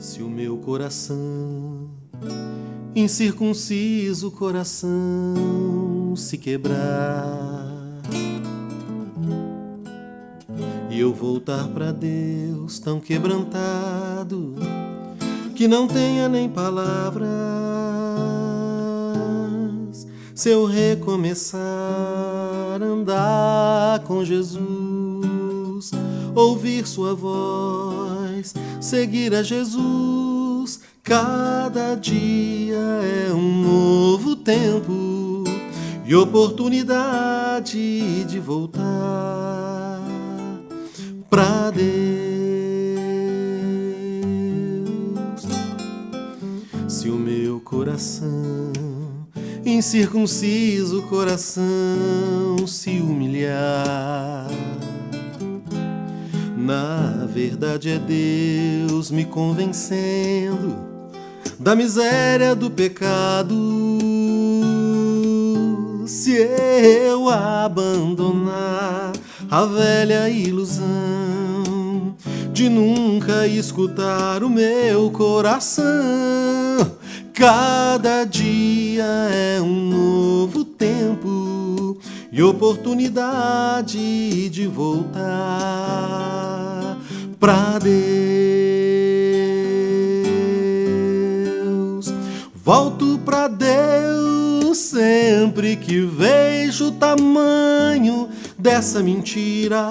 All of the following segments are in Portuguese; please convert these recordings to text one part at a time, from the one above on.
Se o meu coração, incircunciso coração, se quebrar e eu voltar pra Deus tão quebrantado que não tenha nem palavras, se eu recomeçar a andar com Jesus, ouvir sua voz, seguir a Jesus, cada dia é um novo tempo e oportunidade de voltar pra Deus. Se o meu coração, incircunciso coração, se humilhar, na verdade é Deus me convencendo da miséria do pecado. Se eu abandonar a velha ilusão de nunca escutar o meu coração, cada dia é um novo tempo e oportunidade de voltar pra Deus. Volto pra Deus sempre que vejo o tamanho dessa mentira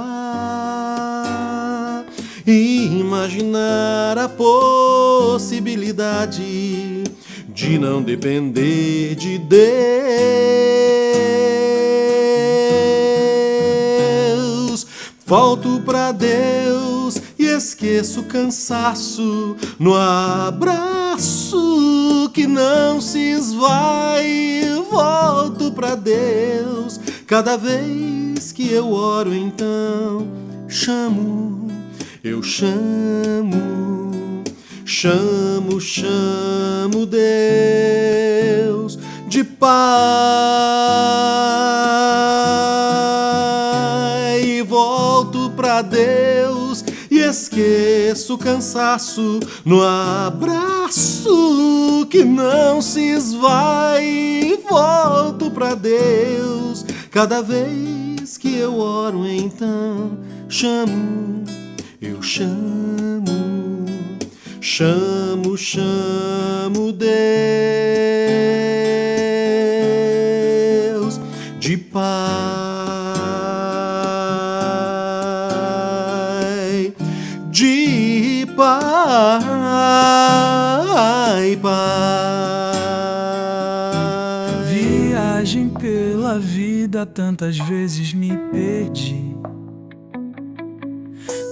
e imaginar a possibilidade de não depender de Deus. Volto pra Deus e esqueço o cansaço no abraço que não se esvai. Volto pra Deus cada vez que eu oro, então chamo, eu chamo, chamo, chamo Deus de Pai. E volto pra Deus e esqueço o cansaço no abraço que não se esvai. Volto pra Deus cada vez que eu oro, então chamo, eu chamo, chamo, chamo Deus de Pai, de Pai, Pai. Viagem pela vida, tantas vezes me perdi.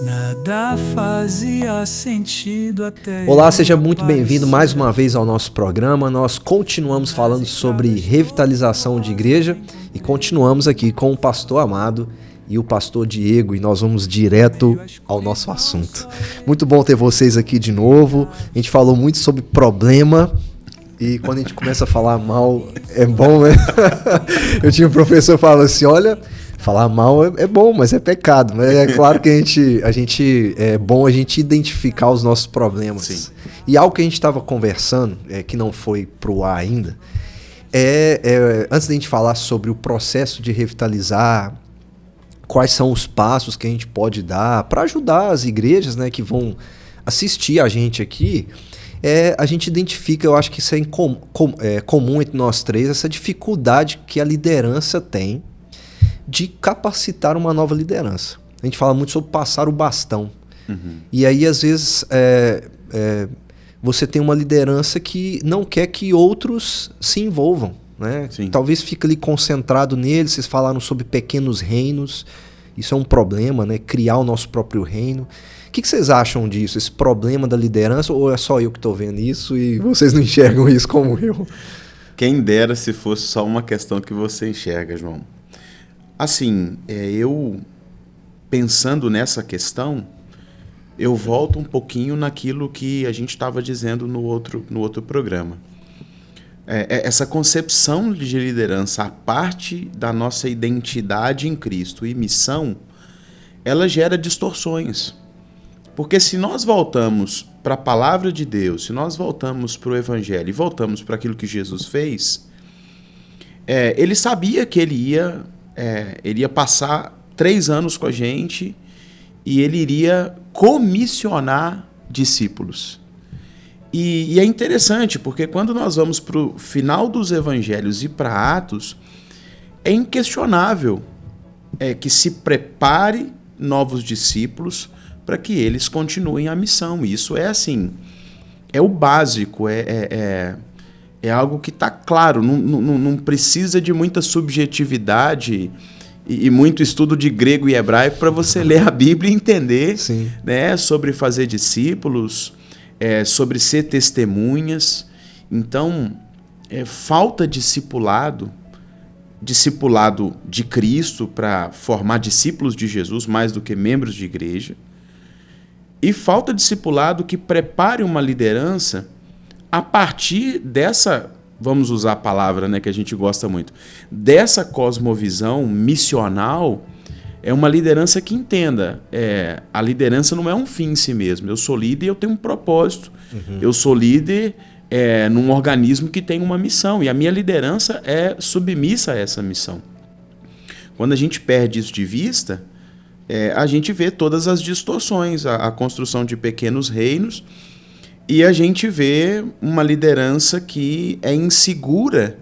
Nada fazia sentido até... Olá, seja muito bem-vindo mais uma vez ao nosso programa. Nós continuamos falando sobre revitalização de igreja e continuamos aqui com o pastor Amado e o pastor Diego, e nós vamos direto ao nosso assunto. Muito bom ter vocês aqui de novo. A gente falou muito sobre problema e quando a gente começa a falar mal é bom, né? Eu tinha um professor que falava assim, olha... Falar mal é bom, mas é pecado. Mas é claro que a gente é bom a gente identificar os nossos problemas. Sim. E algo que a gente estava conversando, que não foi pro ar ainda, antes da gente falar sobre o processo de revitalizar, quais são os passos que a gente pode dar para ajudar as igrejas, né, que vão assistir a gente aqui, a gente identifica, eu acho que isso é comum entre nós três, essa dificuldade que a liderança tem de capacitar uma nova liderança. A gente fala muito sobre passar o bastão. Uhum. E aí, às vezes, você tem uma liderança que não quer que outros se envolvam, né? Talvez fique ali concentrado neles. Vocês falaram sobre pequenos reinos. Isso é um problema, né? Criar o nosso próprio reino. O que vocês acham disso? Esse problema da liderança? Ou é só eu que estou vendo isso e vocês não enxergam isso como eu? Quem dera se fosse só uma questão que você enxerga, João. Assim, eu pensando nessa questão, eu volto um pouquinho naquilo que a gente estava dizendo no outro programa. Essa concepção de liderança, a parte da nossa identidade em Cristo e missão, ela gera distorções. Porque se nós voltamos para a palavra de Deus, se nós voltamos para o Evangelho e voltamos para aquilo que Jesus fez, ele sabia que ele ia passar 3 anos com a gente e ele iria comissionar discípulos. E é interessante, porque quando nós vamos para o final dos evangelhos e para Atos, é inquestionável que se prepare novos discípulos para que eles continuem a missão. Isso é assim, é o básico, é algo que está claro, não precisa de muita subjetividade e muito estudo de grego e hebraico para você ler a Bíblia e entender, né, sobre fazer discípulos, sobre ser testemunhas. Então, falta discipulado de Cristo para formar discípulos de Jesus mais do que membros de igreja, e falta discipulado que prepare uma liderança a partir dessa, vamos usar a palavra, né, que a gente gosta muito, dessa cosmovisão missional. É uma liderança que entenda, a liderança não é um fim em si mesmo. Eu sou líder e eu tenho um propósito. Eu sou líder num organismo que tem uma missão, e a minha liderança é submissa a essa missão. Quando a gente perde isso de vista, a gente vê todas as distorções, a construção de pequenos reinos, e a gente vê uma liderança que é insegura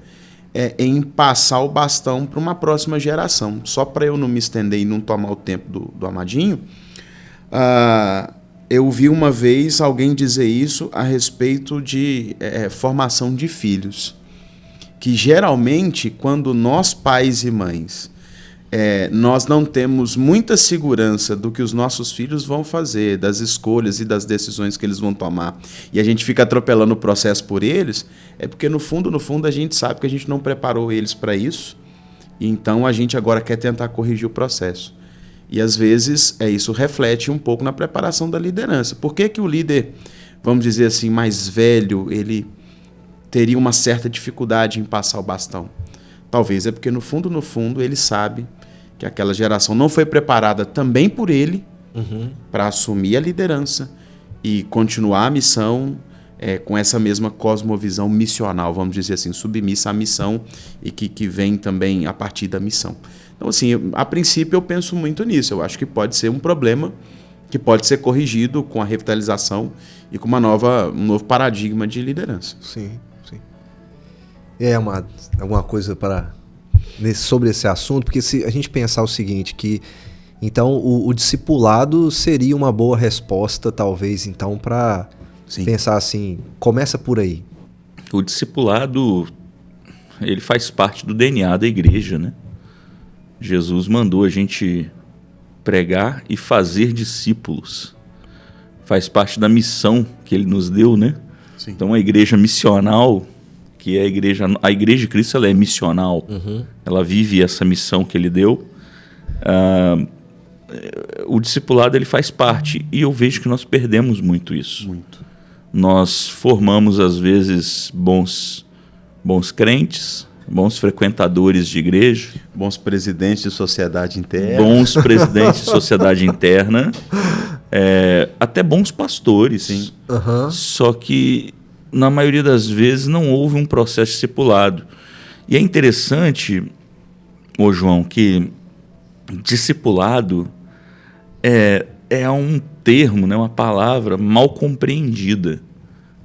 em passar o bastão para uma próxima geração. Só para eu não me estender e não tomar o tempo do Amadinho, eu vi uma vez alguém dizer isso a respeito de formação de filhos. Que geralmente, quando nós, pais e mães, nós não temos muita segurança do que os nossos filhos vão fazer, das escolhas e das decisões que eles vão tomar, e a gente fica atropelando o processo por eles, é porque no fundo a gente sabe que a gente não preparou eles para isso, e então a gente agora quer tentar corrigir o processo. E às vezes isso reflete um pouco na preparação da liderança. Por que que o líder, vamos dizer assim, mais velho, ele teria uma certa dificuldade em passar o bastão? Talvez é porque no fundo ele sabe que aquela geração não foi preparada também por ele para assumir a liderança e continuar a missão com essa mesma cosmovisão missional, vamos dizer assim, submissa à missão, e que vem também a partir da missão. Então, assim, a princípio eu penso muito nisso. Eu acho que pode ser um problema que pode ser corrigido com a revitalização e com um novo paradigma de liderança. Sim. Amado, alguma coisa sobre esse assunto? Porque se a gente pensar o seguinte, que então o discipulado seria uma boa resposta, talvez, então, para pensar assim, começa por aí. O discipulado, ele faz parte do DNA da igreja, né? Jesus mandou a gente pregar e fazer discípulos. Faz parte da missão que ele nos deu, né? Sim. Então, a igreja missional, que é a igreja de Cristo, ela é missional. Ela vive essa missão que ele deu. O discipulado, ele faz parte, e eu vejo que nós perdemos muito isso. Nós formamos, às vezes, bons crentes, bons frequentadores de igreja, bons presidentes de sociedade interna, até bons pastores. Sim. Só que na maioria das vezes não houve um processo discipulado. E é interessante, João, que discipulado é um termo, né, uma palavra mal compreendida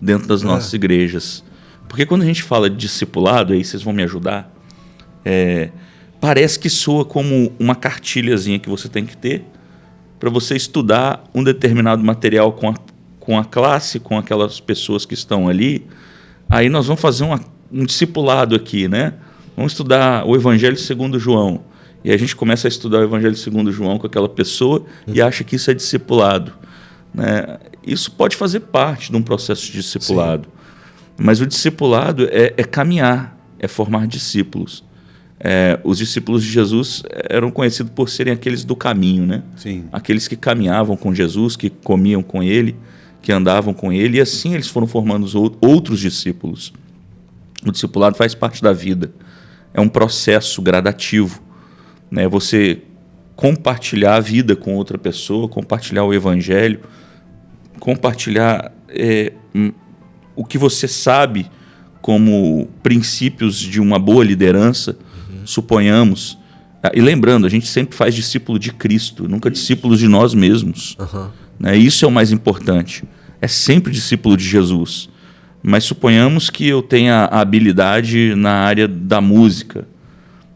dentro das nossas igrejas. Porque quando a gente fala de discipulado, aí vocês vão me ajudar, parece que soa como uma cartilhazinha que você tem que ter para você estudar um determinado material com a classe, com aquelas pessoas que estão ali. Aí nós vamos fazer um discipulado aqui, né? Vamos estudar o Evangelho segundo João. E a gente começa a estudar o Evangelho segundo João com aquela pessoa e acha que isso é discipulado, né? Isso pode fazer parte de um processo de discipulado. Sim. Mas o discipulado é caminhar, é formar discípulos. Os discípulos de Jesus eram conhecidos por serem aqueles do caminho, né? Sim. Aqueles que caminhavam com Jesus, que comiam com ele, que andavam com ele, e assim eles foram formando outros discípulos. O discipulado faz parte da vida. É um processo gradativo, né? Você compartilhar a vida com outra pessoa, compartilhar o evangelho, compartilhar o que você sabe como princípios de uma boa liderança, suponhamos. E lembrando, a gente sempre faz discípulo de Cristo, nunca discípulos de nós mesmos. Né? Isso é o mais importante. É sempre discípulo de Jesus. Mas suponhamos que eu tenha a habilidade na área da música.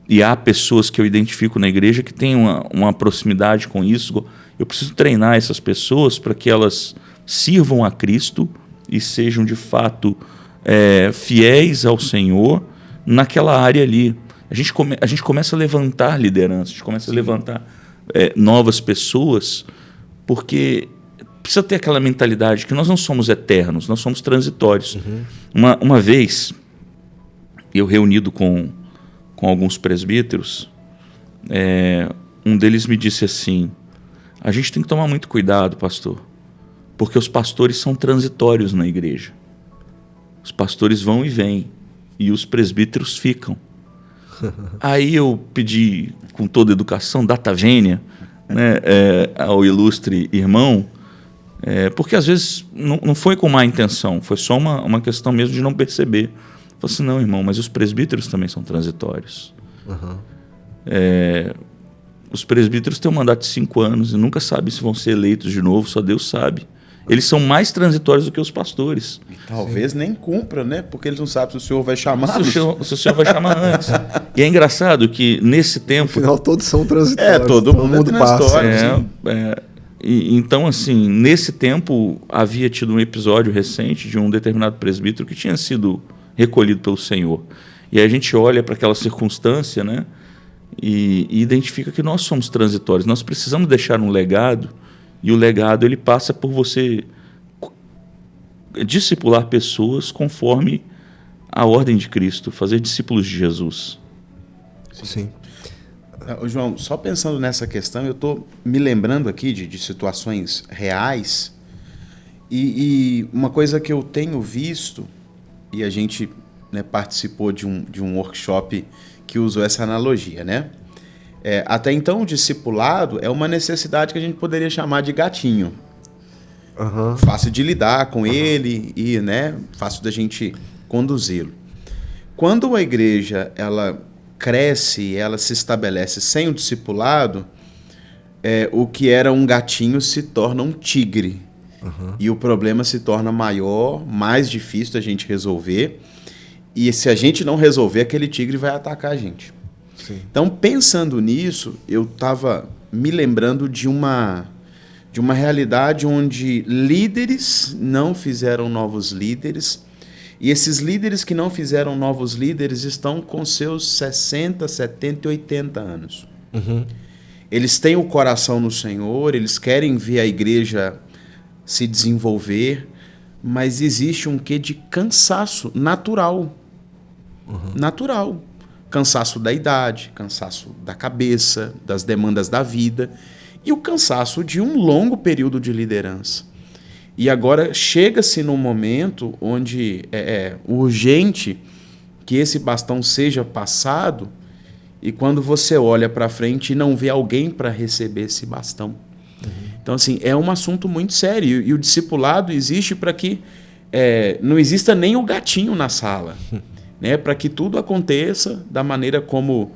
E há pessoas que eu identifico na igreja que têm uma proximidade com isso. Eu preciso treinar essas pessoas para que elas sirvam a Cristo e sejam, de fato, fiéis ao Senhor naquela área ali. A gente começa a levantar liderança, a gente começa a levantar novas pessoas, porque precisa ter aquela mentalidade que nós não somos eternos, nós somos transitórios. Uma vez, eu reunido com alguns presbíteros, um deles me disse assim: a gente tem que tomar muito cuidado, pastor, porque os pastores são transitórios na igreja. Os pastores vão e vêm, e os presbíteros ficam. Aí eu pedi, com toda a educação, data vênia, né, ao ilustre irmão, porque às vezes não foi com má intenção, foi só uma questão mesmo de não perceber. Eu falei assim: não, irmão, mas os presbíteros também são transitórios. Os presbíteros têm um mandato de 5 anos e nunca sabem se vão ser eleitos de novo, só Deus sabe. Eles são mais transitórios do que os pastores. Talvez nem cumpra, né? Porque eles não sabem se o Senhor vai chamar. Se o Senhor vai chamar antes. E é engraçado que nesse tempo... No final todos são transitórios. Todo mundo passa. Então, assim, nesse tempo havia tido um episódio recente de um determinado presbítero que tinha sido recolhido pelo Senhor. E aí a gente olha para aquela circunstância, né? E identifica que nós somos transitórios. Nós precisamos deixar um legado. E o legado ele passa por você discipular pessoas conforme a ordem de Cristo, fazer discípulos de Jesus. Sim. João, só pensando nessa questão, eu estou me lembrando aqui de situações reais e uma coisa que eu tenho visto, e a gente, né, participou de um workshop que usou essa analogia, né? Até então, o discipulado é uma necessidade que a gente poderia chamar de gatinho. Fácil de lidar com ele e, né, fácil da gente conduzi-lo. Quando a igreja ela cresce, ela se estabelece sem o discipulado, o que era um gatinho se torna um tigre. E o problema se torna maior, mais difícil da gente resolver. E se a gente não resolver, aquele tigre vai atacar a gente. Sim. Então, pensando nisso, eu estava me lembrando de uma realidade onde líderes não fizeram novos líderes, e esses líderes que não fizeram novos líderes estão com seus 60, 70 e 80 anos. Eles têm o coração no Senhor, eles querem ver a igreja se desenvolver, mas existe um quê de cansaço natural. Natural. Cansaço da idade, cansaço da cabeça, das demandas da vida e o cansaço de um longo período de liderança. E agora chega-se num momento onde é urgente que esse bastão seja passado, e quando você olha para frente e não vê alguém para receber esse bastão. Então, assim, é um assunto muito sério. E o discipulado existe para que não exista nem o gatinho na sala. Né, para que tudo aconteça da maneira como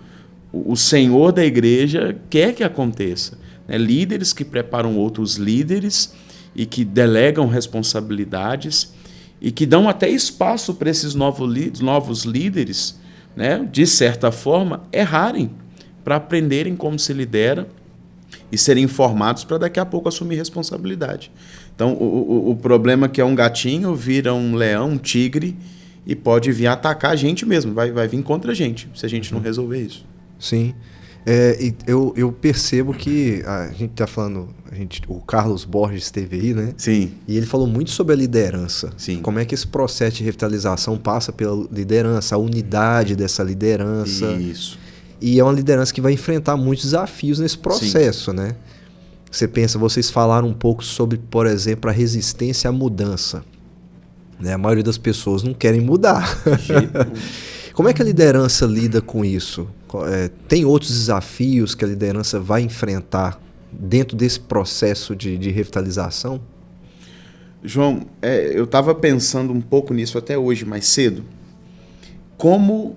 o Senhor da igreja quer que aconteça. Né, líderes que preparam outros líderes e que delegam responsabilidades e que dão até espaço para esses novos líderes, né, de certa forma, errarem, para aprenderem como se lidera e serem informados para daqui a pouco assumir responsabilidade. Então, o problema que é um gatinho vira um leão, um tigre, e pode vir atacar a gente mesmo, vai vir contra a gente, se a gente não resolver isso. Sim. Eu percebo que a gente está falando, o Carlos Borges esteve aí, né? Sim. E ele falou muito sobre a liderança. Sim. Como é que esse processo de revitalização passa pela liderança, a unidade dessa liderança. Isso. E é uma liderança que vai enfrentar muitos desafios nesse processo, né? Você pensa, vocês falaram um pouco sobre, por exemplo, a resistência à mudança. Né? A maioria das pessoas não querem mudar. Como é que a liderança lida com isso? Tem outros desafios que a liderança vai enfrentar dentro desse processo de revitalização? João, eu estava pensando um pouco nisso até hoje, mais cedo. Como,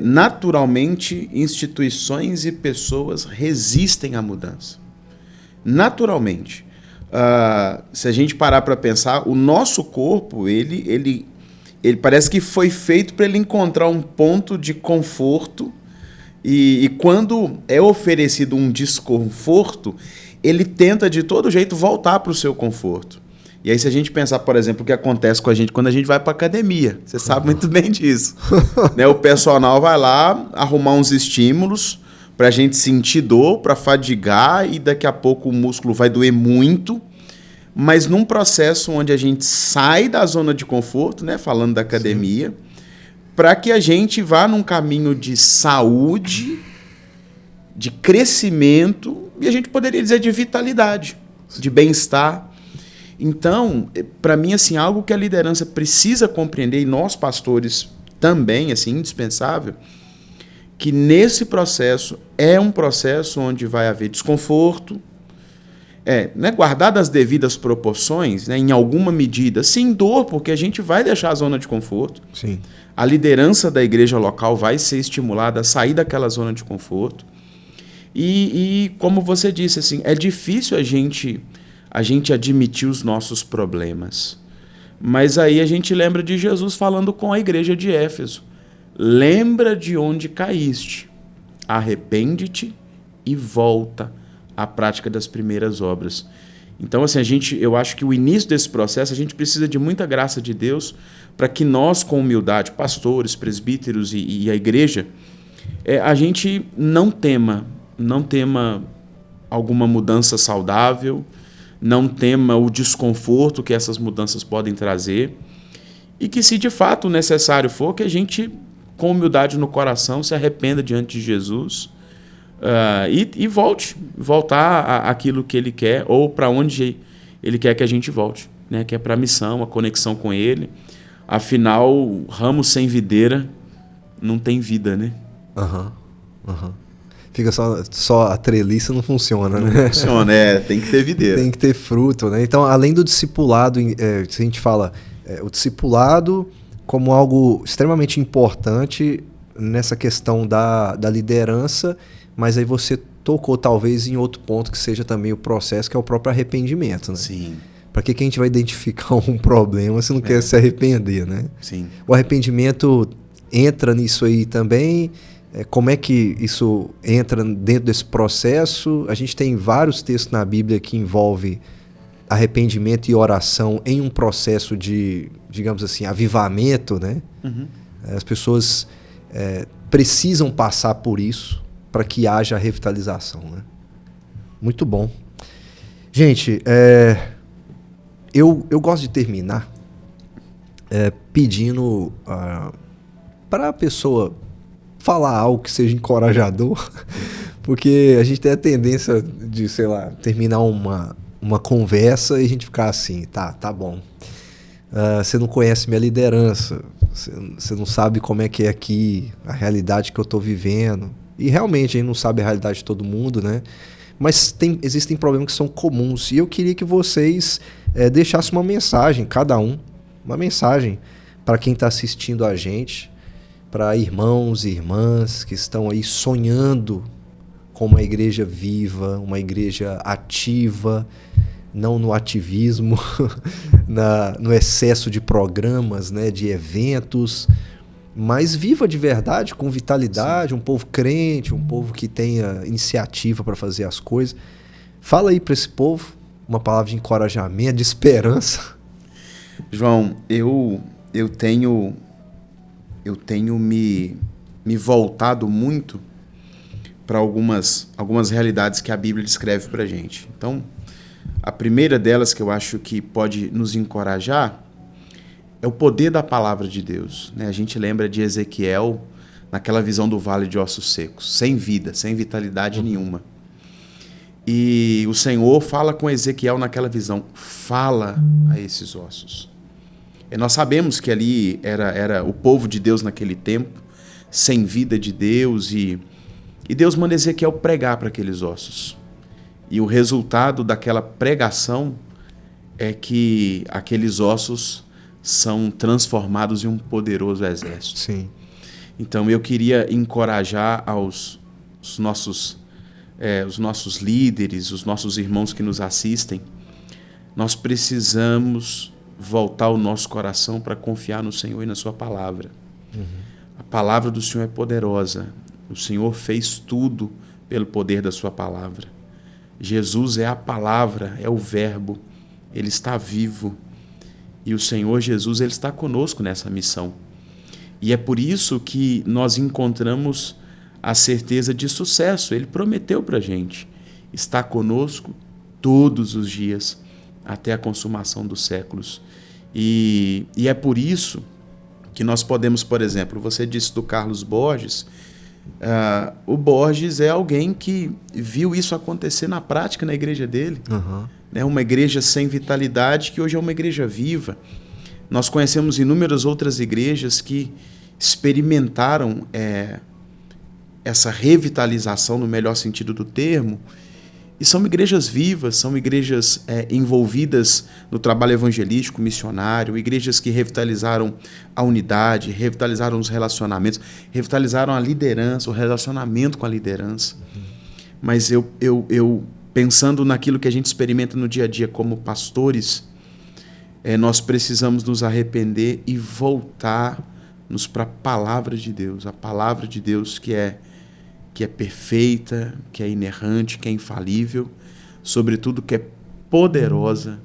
naturalmente, instituições e pessoas resistem à mudança. Naturalmente. Se a gente parar para pensar, o nosso corpo, ele parece que foi feito para ele encontrar um ponto de conforto e quando é oferecido um desconforto, ele tenta de todo jeito voltar para o seu conforto. E aí se a gente pensar, por exemplo, o que acontece com a gente quando a gente vai para academia, você sabe muito bem disso. Né? O personal vai lá arrumar uns estímulos para a gente sentir dor, para fadigar e daqui a pouco o músculo vai doer muito. Mas num processo onde a gente sai da zona de conforto, né, falando da academia, para que a gente vá num caminho de saúde, de crescimento e a gente poderia dizer de vitalidade, de bem-estar. Então, para mim, assim, algo que a liderança precisa compreender, e nós pastores também, assim, indispensável, que nesse processo é um processo onde vai haver desconforto, né, guardadas as devidas proporções, né, em alguma medida, sim, dor, porque a gente vai deixar a zona de conforto. Sim. A liderança da igreja local vai ser estimulada a sair daquela zona de conforto. E como você disse, assim, é difícil a gente admitir os nossos problemas. Mas aí a gente lembra de Jesus falando com a igreja de Éfeso. Lembra de onde caíste, arrepende-te e volta à prática das primeiras obras. Então, assim, eu acho que o início desse processo, a gente precisa de muita graça de Deus para que nós, com humildade, pastores, presbíteros e a igreja, a gente não tema alguma mudança saudável, não tema o desconforto que essas mudanças podem trazer e que, se de fato necessário for, que a gente, com humildade no coração, se arrependa diante de Jesus e voltar àquilo que Ele quer ou para onde Ele quer que a gente volte, né? Que é para a missão, a conexão com Ele. Afinal, ramo sem videira não tem vida, né? Fica só a treliça, não funciona, né? Não funciona, tem que ter videira. Tem que ter fruto, né? Então, além do discipulado, se a gente fala o discipulado como algo extremamente importante nessa questão da liderança, mas aí você tocou talvez em outro ponto que seja também o processo, que é o próprio arrependimento, né? Sim. Para que a gente vai identificar um problema se não quer se arrepender, né? Sim. O arrependimento entra nisso aí também. Como é que isso entra dentro desse processo? A gente tem vários textos na Bíblia que envolvem arrependimento e oração em um processo de, digamos assim, avivamento, né? Uhum. As pessoas precisam passar por isso para que haja a revitalização, né? Muito bom. Gente, eu gosto de terminar pedindo para a pessoa falar algo que seja encorajador, porque a gente tem a tendência de, sei lá, terminar uma conversa e a gente ficar assim, tá bom. Você não conhece minha liderança, você não sabe como é que é aqui, a realidade que eu estou vivendo. E realmente a gente não sabe a realidade de todo mundo, né? Mas existem problemas que são comuns. E eu queria que vocês deixassem uma mensagem, cada um, uma mensagem para quem está assistindo a gente, para irmãos e irmãs que estão aí sonhando com uma igreja viva, uma igreja ativa, não no ativismo, no excesso de programas, né, de eventos, mas viva de verdade, com vitalidade. Sim. Um povo crente, um povo que tenha iniciativa para fazer as coisas. Fala aí para esse povo uma palavra de encorajamento, de esperança. João, eu tenho me voltado muito para algumas realidades que a Bíblia descreve para a gente. Então, a primeira delas que eu acho que pode nos encorajar é o poder da palavra de Deus, né? A gente lembra de Ezequiel naquela visão do vale de ossos secos, sem vida, sem vitalidade nenhuma. E o Senhor fala com Ezequiel naquela visão, fala a esses ossos. Nós sabemos que ali era o povo de Deus naquele tempo, sem vida de Deus, e Deus manda Ezequiel pregar para aqueles ossos. E o resultado daquela pregação é que aqueles ossos são transformados em um poderoso exército. Sim. Então eu queria encorajar os nossos líderes, os nossos irmãos que nos assistem. Nós precisamos voltar o nosso coração para confiar no Senhor e na sua palavra. A palavra do Senhor é poderosa. O Senhor fez tudo pelo poder da sua palavra. Jesus é a palavra, é o verbo. Ele está vivo. E o Senhor Jesus, ele está conosco nessa missão. E é por isso que nós encontramos a certeza de sucesso. Ele prometeu para a gente estar conosco todos os dias até a consumação dos séculos. E é por isso que nós podemos, por exemplo, você disse do Carlos Borges, o Borges é alguém que viu isso acontecer na prática na igreja dele. Né? Uma igreja sem vitalidade que hoje é uma igreja viva. Nós conhecemos inúmeras outras igrejas que experimentaram essa revitalização no melhor sentido do termo, e são igrejas vivas, são igrejas envolvidas no trabalho evangelístico, missionário, igrejas que revitalizaram a unidade, revitalizaram os relacionamentos, revitalizaram a liderança, o relacionamento com a liderança. Mas eu pensando naquilo que a gente experimenta no dia a dia como pastores, nós precisamos nos arrepender e voltar-nos para a palavra de Deus, a palavra de Deus que é perfeita, que é inerrante, que é infalível, sobretudo que é poderosa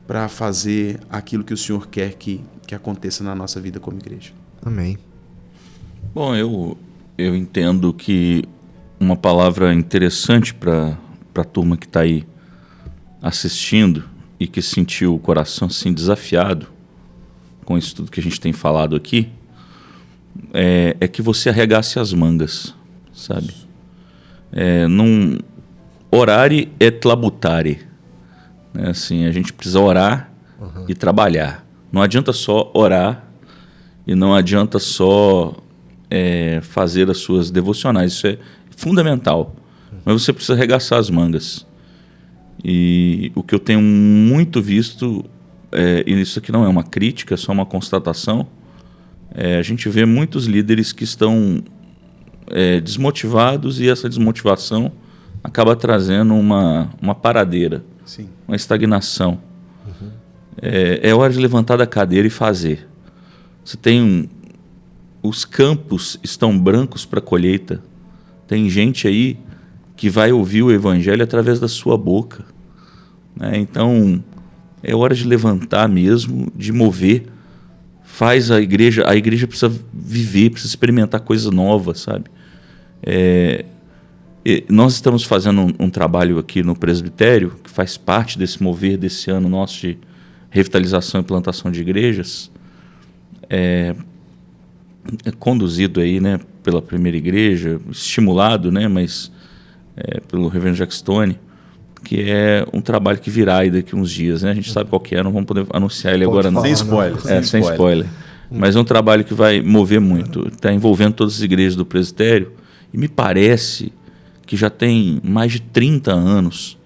para fazer aquilo que o Senhor quer que aconteça na nossa vida como igreja. Amém. Bom, eu entendo que uma palavra interessante para a turma que está aí assistindo e que sentiu o coração assim desafiado com isso tudo que a gente tem falado aqui, é que você arregasse as mangas, sabe? Orare et labutare, né? Assim, a gente precisa orar e trabalhar. Não adianta só orar e não adianta só fazer as suas devocionais. Isso é fundamental. Mas você precisa arregaçar as mangas. E o que eu tenho muito visto, e isso aqui não é uma crítica, é só uma constatação, a gente vê muitos líderes que estão desmotivados, e essa desmotivação acaba trazendo uma paradeira, Sim. uma estagnação. É hora de levantar da cadeira e fazer. Você tem os campos estão brancos para colheita. Tem gente aí que vai ouvir o evangelho através da sua boca, né? Então é hora de levantar mesmo, de mover. Faz a igreja precisa viver, precisa experimentar coisas novas, sabe? Nós estamos fazendo um trabalho aqui no presbitério, que faz parte desse mover desse ano nosso de revitalização e plantação de igrejas, conduzido aí, né, pela primeira igreja, estimulado, né, mas pelo reverendo Jack Stone, que é um trabalho que virá aí daqui uns dias, né? A gente sabe qual que é, não vamos poder anunciar ele agora não. Sem spoiler. Sem spoiler. Mas é um trabalho que vai mover muito. Está envolvendo todas as igrejas do presbitério, e me parece que já tem mais de 30 anos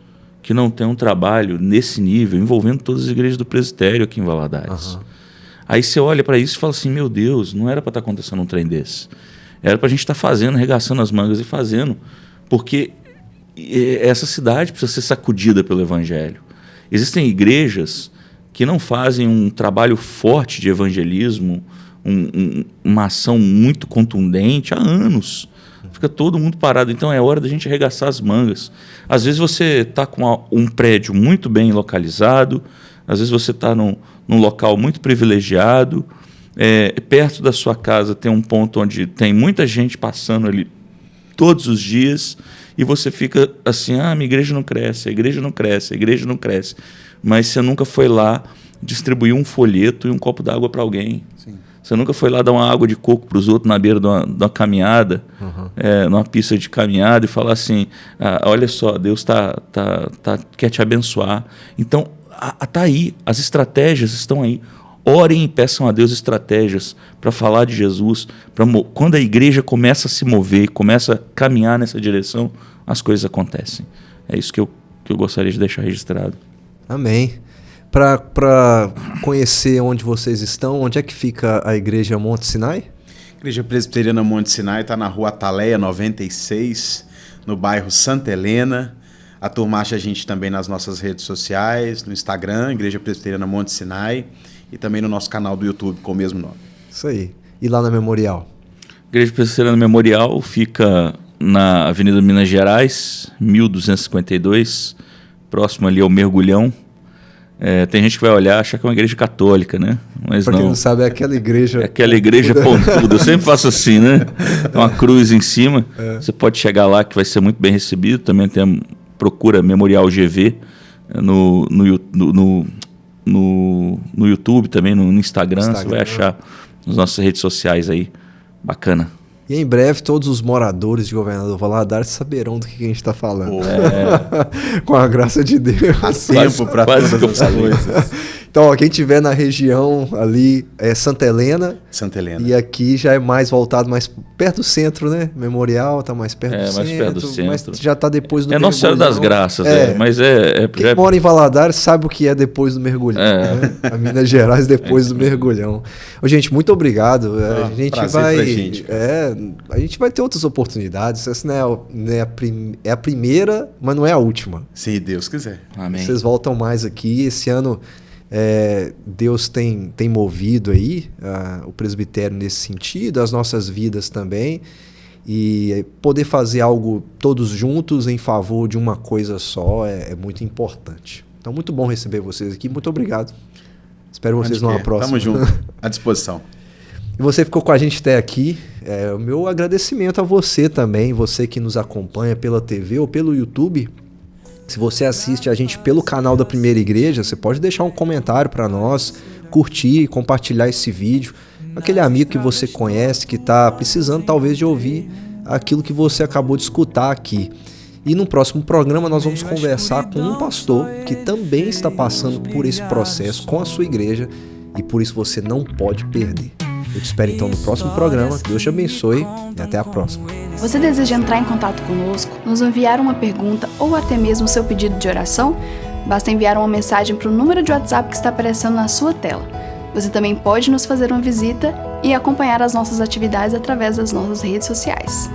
que não tem um trabalho nesse nível, envolvendo todas as igrejas do presbitério aqui em Valadares. Aí você olha para isso e fala assim, meu Deus, não era para estar acontecendo um trem desse. Era para a gente estar fazendo, arregaçando as mangas e fazendo, porque essa cidade precisa ser sacudida pelo evangelho. Existem igrejas que não fazem um trabalho forte de evangelismo, uma ação muito contundente há anos. Fica todo mundo parado. Então é hora da gente arregaçar as mangas. Às vezes você está com um prédio muito bem localizado, às vezes você está num local muito privilegiado, perto da sua casa tem um ponto onde tem muita gente passando ali todos os dias, e você fica assim, minha igreja não cresce, a igreja não cresce, a igreja não cresce. Mas você nunca foi lá distribuir um folheto e um copo d'água para alguém. Sim. Você nunca foi lá dar uma água de coco para os outros na beira de uma caminhada, numa pista de caminhada, e falar assim, olha só, Deus quer te abençoar. Então, tá aí, as estratégias estão aí. Orem e peçam a Deus estratégias para falar de Jesus. Quando a igreja começa a se mover, começa a caminhar nessa direção, as coisas acontecem. É isso que eu gostaria de deixar registrado. Amém. Para conhecer onde vocês estão, onde é que fica a Igreja Monte Sinai? Igreja Presbiteriana Monte Sinai está na rua Ataleia 96, no bairro Santa Helena. A turma acha a gente também nas nossas redes sociais, no Instagram, Igreja Presbiteriana Monte Sinai, e também no nosso canal do YouTube com o mesmo nome. Isso aí. E lá na Memorial? Igreja Presbiteriana Memorial fica na Avenida Minas Gerais, 1252, próximo ali ao Mergulhão. Tem gente que vai olhar e achar que é uma igreja católica, né? Mas pra quem não sabe, é aquela igreja... É aquela igreja pontuda. Eu sempre faço assim, né? Tem uma cruz em cima. Você pode chegar lá que vai ser muito bem recebido. Também procura Memorial GV no YouTube, também no Instagram. Você vai achar nas nossas redes sociais aí. Bacana. E em breve todos os moradores de Governador Valadares saberão do que a gente está falando. Com a graça de Deus. Há tempo para todas as coisas. Então, ó, quem estiver na região ali é Santa Helena. Santa Helena. E aqui já é mais voltado, mais perto do centro, né? Memorial está mais perto do centro. Mais perto do centro. Mas já está depois do Mergulhão. Nossa Senhora das Graças, mas quem mora em Valadares sabe o que é depois do Mergulhão. Né? A Minas Gerais depois do Mergulhão. Ô, gente, muito obrigado. A gente vai ter outras oportunidades. Essa não é a primeira, mas não é a última. Se Deus quiser. Amém. Vocês voltam mais aqui. Esse ano Deus tem movido aí o presbitério nesse sentido, as nossas vidas também. E poder fazer algo todos juntos em favor de uma coisa só é muito importante. Então, muito bom receber vocês aqui. Muito obrigado. Espero vocês numa próxima. Tamo junto. À disposição. E você ficou com a gente até aqui. O meu agradecimento a você também, você que nos acompanha pela TV ou pelo YouTube. Se você assiste a gente pelo canal da Primeira Igreja, você pode deixar um comentário para nós, curtir e compartilhar esse vídeo. Aquele amigo que você conhece, que está precisando talvez de ouvir aquilo que você acabou de escutar aqui. E no próximo programa nós vamos conversar com um pastor que também está passando por esse processo com a sua igreja e por isso você não pode perder. Eu te espero então no próximo programa. Deus te abençoe e até a próxima. Você deseja entrar em contato conosco, nos enviar uma pergunta ou até mesmo seu pedido de oração? Basta enviar uma mensagem para o número de WhatsApp que está aparecendo na sua tela. Você também pode nos fazer uma visita e acompanhar as nossas atividades através das nossas redes sociais.